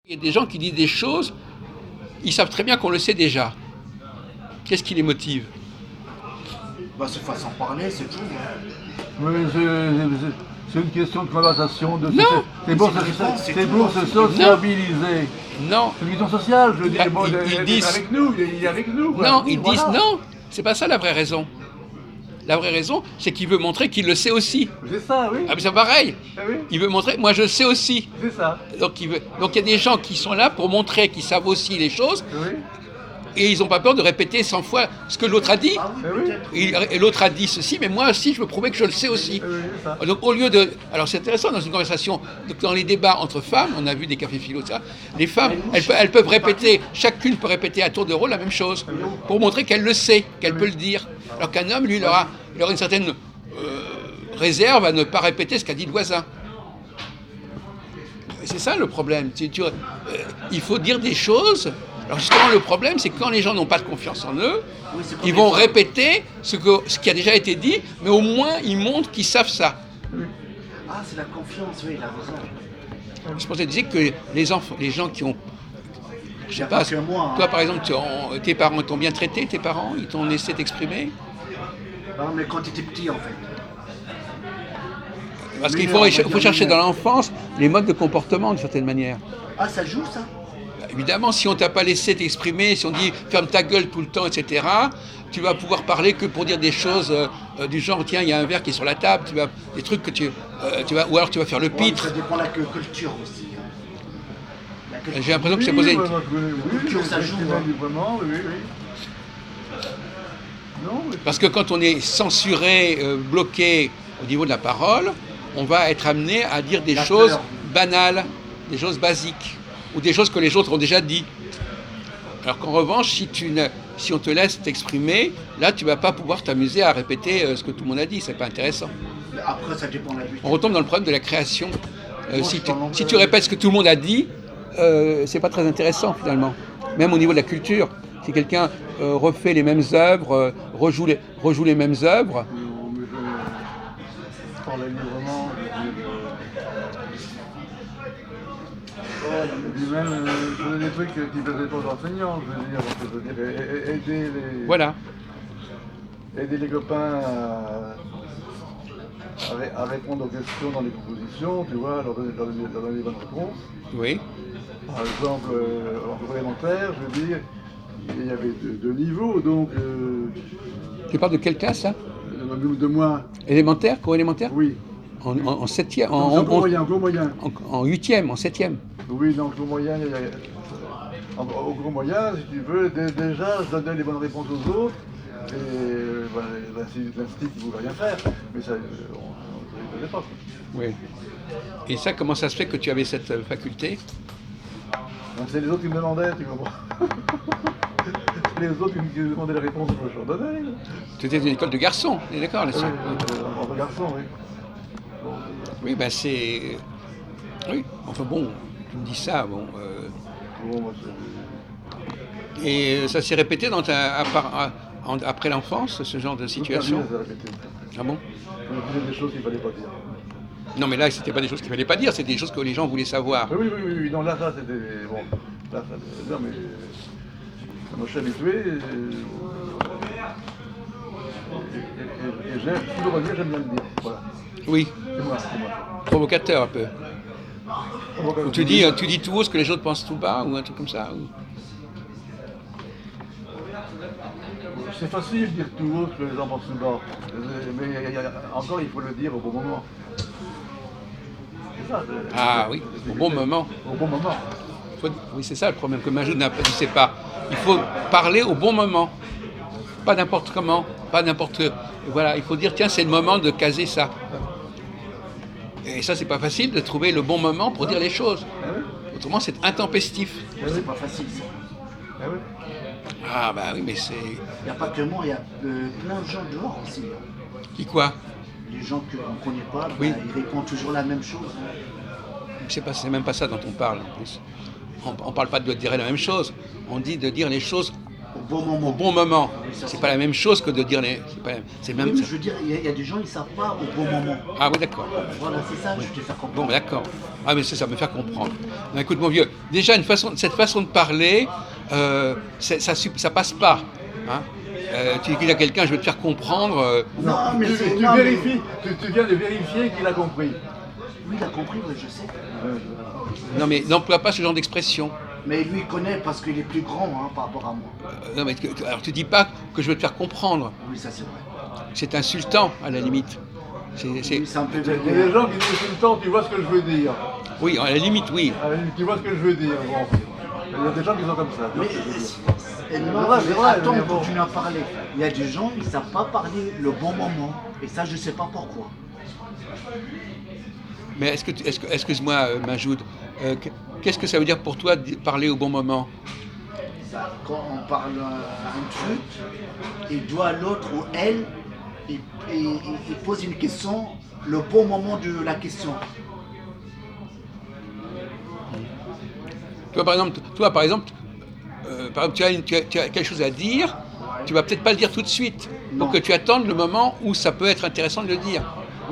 Il y a des gens qui disent des choses, ils savent très bien qu'on le sait déjà. Qu'est-ce qui les motive? Bah, c'est façon de parler, c'est tout. Oui, c'est une question de conversation. Non. C'est pour, C'est pour se sociabiliser. Non. C'est une question sociale, je veux dire. Bon, Ils il disent- est avec nous, il est avec nous. Non, Oui, ils voilà. disent non. C'est pas ça la vraie raison. La vraie raison, c'est qu'il veut montrer qu'il le sait aussi. C'est ça, oui. Ah, mais c'est pareil. Ah oui, Il veut montrer, moi je le sais aussi. c'est ça. Donc il y a des gens qui sont là pour montrer qu'ils savent aussi les choses Oui, et ils n'ont pas peur de répéter 100 fois ce que l'autre a dit. Ah oui, Eh oui. peut-être. Et l'autre a dit ceci, mais moi aussi je veux prouver que je le sais aussi. oui, c'est ça. Donc au lieu de... Alors c'est intéressant dans une conversation, dans les débats entre femmes, on a vu des cafés philo, ça, les femmes, elles peuvent répéter, chacune peut répéter à tour de rôle la même chose, pour montrer qu'elle le sait, qu'elle peut le dire. Alors qu'un homme, lui, il aura une certaine réserve à ne pas répéter ce qu'a dit le voisin. Et c'est ça le problème. Il faut dire des choses. Alors justement, le problème, c'est que quand les gens n'ont pas de confiance en eux, Oui, c'est comme ils les vont femmes. répéter ce qui a déjà été dit, mais au moins ils montrent qu'ils savent ça. Ah, c'est la confiance, oui, il a raison. Je pensais dire que les gens qui ont, je Il y sais a pas, pas que moi, hein. toi par exemple, tes parents t'ont bien traité, tes parents, ils t'ont laissé t'exprimer. Non, mais quand tu étais petit, en fait. Parce Mais qu'il on faut, va il dire faut chercher mais- dans l'enfance les modes de comportement d'une certaine manière. Ah, ça joue, ça? Évidemment, si on t'a pas laissé t'exprimer, si on dit ferme ta gueule tout le temps, etc., tu vas pouvoir parler que pour dire des choses du genre tiens, il y a un verre qui est sur la table, des trucs que tu vas, ou alors tu vas faire le Ouais, pitre. ça dépend de la culture aussi, hein. La culture. J'ai l'impression que je t'ai posé une... Culture, ça joue, hein. Vraiment, oui, oui. Non, mais Parce que quand on est censuré, bloqué au niveau de la parole, on va être amené à dire des La choses peur. banales, des choses basiques, ou des choses que les autres ont déjà dit. Alors qu'en revanche, si on te laisse t'exprimer, là tu vas pas pouvoir t'amuser à répéter ce que tout le monde a dit, c'est pas intéressant. Après, ça dépend de l'habitude. On retombe dans le problème de la création. Si je parle tu répètes ce que tout le monde a dit, c'est pas très intéressant finalement. Même au niveau de la culture, si quelqu'un refait les mêmes œuvres, rejoue les mêmes œuvres, non, mais je parlais librement, et puis même, je faisais des trucs qui faisaient pas d'enseignants, je veux dire, voilà. aider les copains à répondre aux questions dans les compositions, tu vois, leur donner les bonnes réponses. Oui. Par exemple, en élémentaire, je veux dire, il y avait deux niveaux, donc Tu parles de quel cas ça? de moi, Élémentaire, cours élémentaire? oui. En septième, Non, c'est en cours moyen. en huitième, en septième. Oui, dans le cours moyen, au cours moyen, si tu veux, déjà, je donnais les bonnes réponses aux autres, et ben, l'instinct ne pouvait rien faire, mais ça, on ne faisait pas. Oui. Et ça, comment ça se fait que tu avais cette faculté? Donc, c'est les autres qui me demandaient, tu comprends. C'est les autres qui me demandaient les réponses, je leur donnais. Tu étais dans une école de garçons, on est d'accord là-dessus? En garçon, oui. Oui, ben c'est... Oui, enfin bon, tu me dis ça, bon... Bon, moi, c'est... Et ça s'est répété après l'enfance, ce genre de situation? Toute ma vie, ça s'est répété. Ah bon? On disait des choses qu'il ne fallait pas dire. Non, mais là, c'était pas des choses qu'il fallait pas dire, c'était des choses que les gens voulaient savoir. Oui, non, là, ça, c'était... Bon, là, ça... Non, mais... Moi, je suis habitué, et j'aime, si je dois dire, j'aime bien le dire, voilà. Oui, C'est moi. provocateur un peu. Ou tu dis tout haut ce que les autres pensent tout bas, ou un truc comme ça. C'est facile de dire tout haut ce que les gens pensent tout bas, mais encore, il faut le dire au bon moment. C'est ça. Ah oui, au bon moment. Au bon moment. Oui, c'est ça le problème que Majoud ne sait pas. Il faut parler au bon moment. Pas n'importe comment, pas n'importe... Voilà, il faut dire, tiens, c'est le moment de caser ça. Et ça, c'est pas facile de trouver le bon moment pour dire les choses. Ah oui? Autrement, c'est intempestif. C'est pas facile, ça. Ah oui? Ah Ah bah oui, mais c'est... Il n'y a pas que moi, il y a plein de gens dehors aussi, hein. Qui quoi? Les gens qu'on ne connaît pas, Oui. ils répondent toujours la même chose. C'est même pas ça dont on parle en plus. On parle pas de dire la même chose. On dit de dire les choses Au bon au moment. bon moment. ça, C'est c'est pas la même chose que de dire les. C'est Oui, même. mais je veux dire, il y a des gens, ils ne savent pas au bon moment. Ah oui, d'accord. Voilà, c'est ça, je te fais comprendre. Bon, d'accord. Ah, mais ça me fait comprendre. Non, écoute, mon vieux, déjà, cette façon de parler, ça passe pas. Hein. Tu dis à quelqu'un, je vais te faire comprendre. Non, mais tu, c'est. tu Non, mais- vérifies, tu viens de vérifier qu'il a compris. Oui, il a compris, oui, je sais. Non, mais n'emploie pas ce genre d'expression. Mais lui, il connaît parce qu'il est plus grand hein, par rapport à moi. Non, mais alors, tu dis pas que je veux te faire comprendre. Oui, ça c'est vrai. C'est insultant, à la limite. Oui, c'est un peu Il y a vulgaire. des gens qui disent tout le temps, tu vois ce que je veux dire. Oui, à la limite, oui. Ah, tu vois ce que je veux dire. Bon. Il y a des gens qui sont comme ça. tu vois Mais ce que je veux dire. non, vrai, mais c'est vrai, attends, mais on bon. continue à parler. Il y a des gens, ils ne savent pas parler le bon moment. Et ça, je ne sais pas pourquoi. Mais excuse-moi, Majoud, qu'est-ce que ça veut dire pour toi de parler au bon moment? Quand on parle un truc, il doit l'autre ou elle, il pose une question, le bon moment de la question. Toi, par exemple, tu as quelque chose à dire, tu vas peut-être pas le dire tout de suite. Non. Donc que tu attendes le moment où ça peut être intéressant de le dire.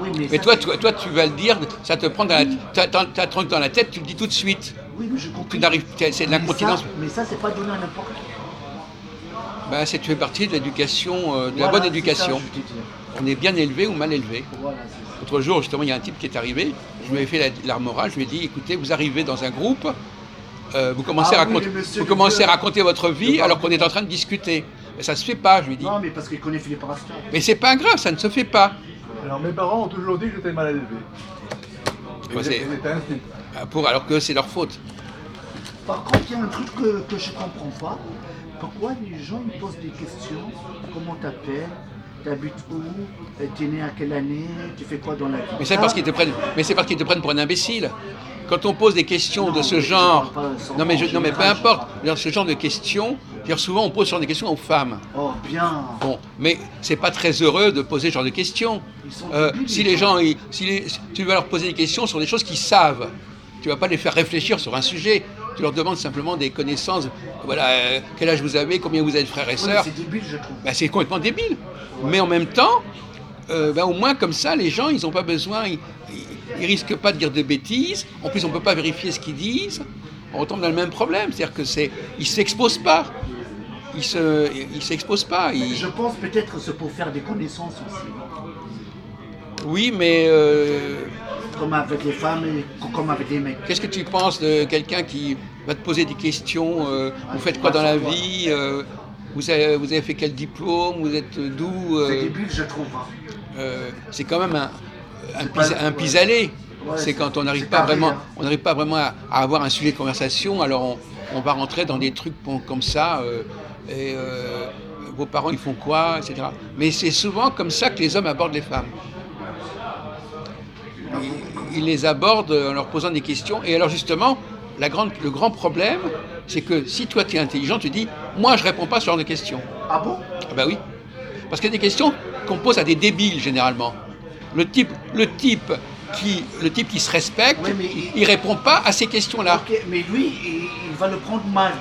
Oui, Mais ça, toi, c'est- tu vas le dire, ça te prend t'as un truc dans la tête, tu le dis tout de suite. Oui, mais je comprends. Tu n'arrives, c'est de l'incontinence. Mais ça, c'est pas donné à n'importe qui. Ben, tu fais partie de l'éducation, de la Voilà, bonne c'est éducation. ça, je te dis. On est bien élevé ou mal élevé. Voilà, c'est ça. L'autre jour, justement, il y a un type qui est arrivé, je lui ai fait la morale, je lui ai dit, écoutez, vous arrivez dans un groupe, vous commencez, Ah oui, le monsieur vous le commencez vieux. à raconter votre vie Le alors qu'on barbu. est en train de discuter. Mais ça se fait pas, je lui dis. Non, mais parce qu'il connaît Philippe Raston. Mais c'est pas grave, ça ne se fait pas. Alors mes parents ont toujours dit que j'étais mal élevé. Ouais, c'est- Ils étaient instincts. Alors que c'est leur faute. Par contre, il y a un truc que je comprends pas. Pourquoi les gens me posent des questions? Comment t'appelles? T'habites où? T'es né à quelle année? Tu fais quoi dans la vie? Mais c'est Ça, parce qu'ils te prennent pour un imbécile. Quand on pose des questions de ce mais je genre, parle pas sans- non mais, en non mais peu général, je importe, parle. D'ailleurs, ce genre de questions, dire souvent on pose ce genre de questions aux femmes. Oh, bien. Bon, mais c'est pas très heureux de poser ce genre de questions. Ils sont débiles, Si ils les sont- gens, si tu vas leur poser des questions sur des choses qu'ils savent, tu vas pas les faire réfléchir sur un sujet. Tu leur demandes simplement des connaissances. Voilà, quel âge vous avez, combien vous avez de frères et Ouais, mais sœurs. c'est débile, je trouve. Ben, c'est complètement débile. Mais en même temps, au moins comme ça, les gens, ils n'ont pas besoin, ils risquent pas de dire de bêtises. En plus, on peut pas vérifier ce qu'ils disent. On retombe dans le même problème, c'est-à-dire que ils s'exposent pas. Ils s'exposent pas. Je pense peut-être c'est pour faire des connaissances aussi. Oui, mais Comme avec les femmes et comme avec les mecs. qu'est-ce que tu penses de quelqu'un qui va te poser des questions vous faites quoi dans la vie vous avez fait quel diplôme? Vous êtes d'où C'est débile, je trouve. Hein. C'est quand même pas- un pis-aller. Ouais, C'est quand on n'arrive c'est pas carré, vraiment, hein. on n'arrive pas vraiment à avoir un sujet de conversation. Alors on va rentrer dans des trucs comme ça. Vos parents ils font quoi, etc. Mais c'est souvent comme ça que les hommes abordent les femmes. Ils les abordent en leur posant des questions. Et alors justement, le grand problème, c'est que si toi tu es intelligent, tu dis, moi je réponds pas à ce genre de questions. Ah bon? Ah bah oui. Parce qu'il y a des questions qu'on pose à des débiles généralement. Le type qui se respecte, Oui, mais il répond pas à ces questions-là. Ok, mais lui, il va le prendre mal.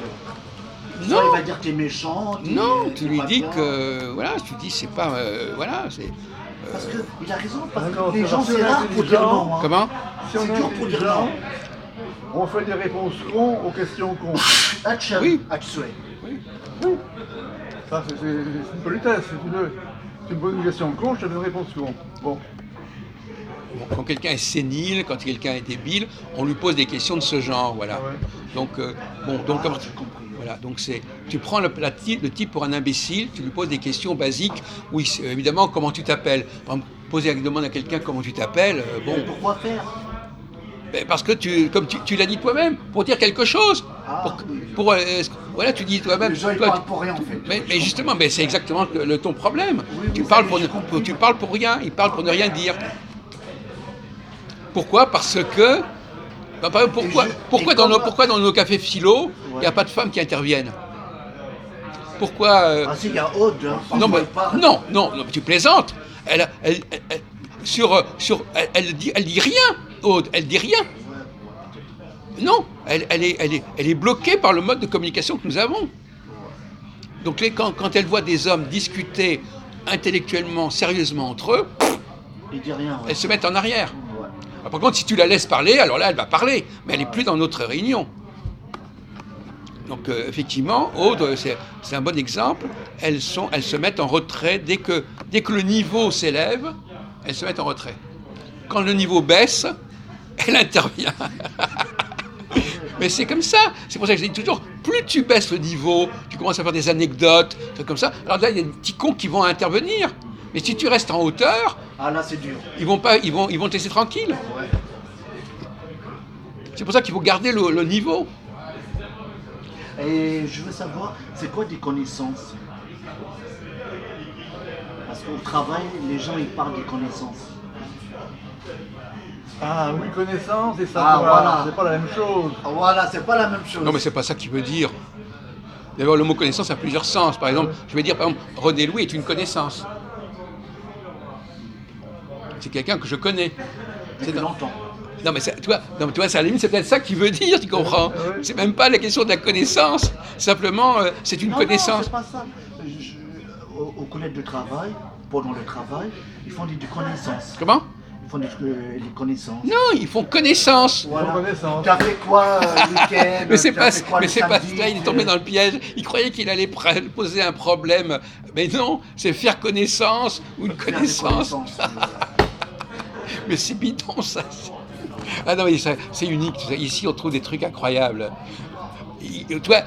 Non. Soit il va dire que t'es méchant. Non, tu t'es lui pas dis bien. que voilà, tu dis c'est pas voilà, c'est Parce qu'il a raison, parce Non, que les c'est gens, parce c'est que rare pour dire l'intelligent- non. Hein. comment Si on C'est est dur pour dire intelligent, non. on fait des réponses cons aux questions cons. Atcham, Oui. Atchoué. Oui. Ça, c'est une politesse, si tu veux. Tu me poses une question con, je te donne une réponse con. Bon. Bon, quand quelqu'un est sénile, quand quelqu'un est débile, on lui pose des questions de ce genre, voilà. Ouais. Donc comment j'ai compris. voilà, donc tu prends le type pour un imbécile, tu lui poses des questions basiques. Oui, évidemment, comment tu t'appelles. Par exemple, demande à quelqu'un comment tu t'appelles, bon, Mais pourquoi faire? ben, parce que comme tu l'as dit toi-même, pour dire quelque chose. Ah, oui. Voilà, tu dis toi-même. Les gens, ils toi, parlent pour rien, en fait. Mais justement, mais c'est exactement ton problème. Oui, tu mais parles ça, pour j'ai compris. tu parles pour rien. Ils parlent pour ne rien dire. Pourquoi? Parce que ben, par exemple, pourquoi dans nos cafés philo, il n'y a pas de femmes qui interviennent? Pourquoi Ah si, il y a Aude. Hein. non, Parfois, mais, elle parle. non, tu plaisantes. Elle dit rien, Aude, elle dit rien. Non, elle est bloquée par le mode de communication que nous avons. Donc quand elles voient des hommes discuter intellectuellement, sérieusement entre eux, Il dit rien. Ouais. elles se mettent en arrière. Ouais. Alors, par contre, si tu la laisses parler, alors là, elle va parler, mais elle n'est plus dans notre réunion. Donc, effectivement, Aude, c'est un bon exemple. Elles se mettent en retrait dès que le niveau s'élève, elles se mettent en retrait. Quand le niveau baisse, elle intervient. Mais c'est comme ça. C'est pour ça que je dis toujours, plus tu baisses le niveau, tu commences à faire des anecdotes, des trucs comme ça. Alors là, il y a des petits cons qui vont intervenir. Mais si tu restes en hauteur, Ah là, c'est dur. ils vont te laisser tranquille. Ouais. C'est pour ça qu'il faut garder le niveau. Et je veux savoir, c'est quoi des connaissances? Parce qu'au travail, les gens, ils parlent des connaissances. Ah oui, connaissance et Ah, savoir, voilà. c'est pas la même chose. Ah, voilà, c'est pas la même chose. Non, mais c'est pas ça qu'il veut dire. D'abord, le mot connaissance a plusieurs sens. Par exemple, je vais dire, par exemple, René Louis est une connaissance. C'est quelqu'un que je connais. Depuis longtemps. Non, mais tu vois, c'est à la limite, c'est peut-être ça qu'il veut dire, tu comprends? C'est même pas la question de la connaissance. Simplement, c'est une Non, connaissance. c'est pas ça. Au collège de travail, pendant le travail, ils font des connaissances. Comment? Ils font des connaissances. Non, ils font connaissance. Voilà. Connaissance. Tu as fait quoi le week-end? Mais c'est Tu as pas, fait quoi mais le c'est pas samedi? ça, il est tombé dans le piège. Il croyait qu'il allait poser un problème. Mais non, c'est faire connaissance ou une Faire des connaissance. connaissances. Mais c'est bidon, ça. Ah non, mais c'est unique. Ici, on trouve des trucs incroyables. Tu vois,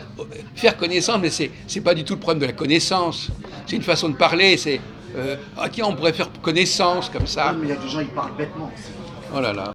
faire connaissance, mais c'est pas du tout le problème de la connaissance. C'est une façon de parler. C'est tiens, on pourrait faire connaissance comme ça. Oui, mais il y a des gens, ils parlent bêtement. Oh là là.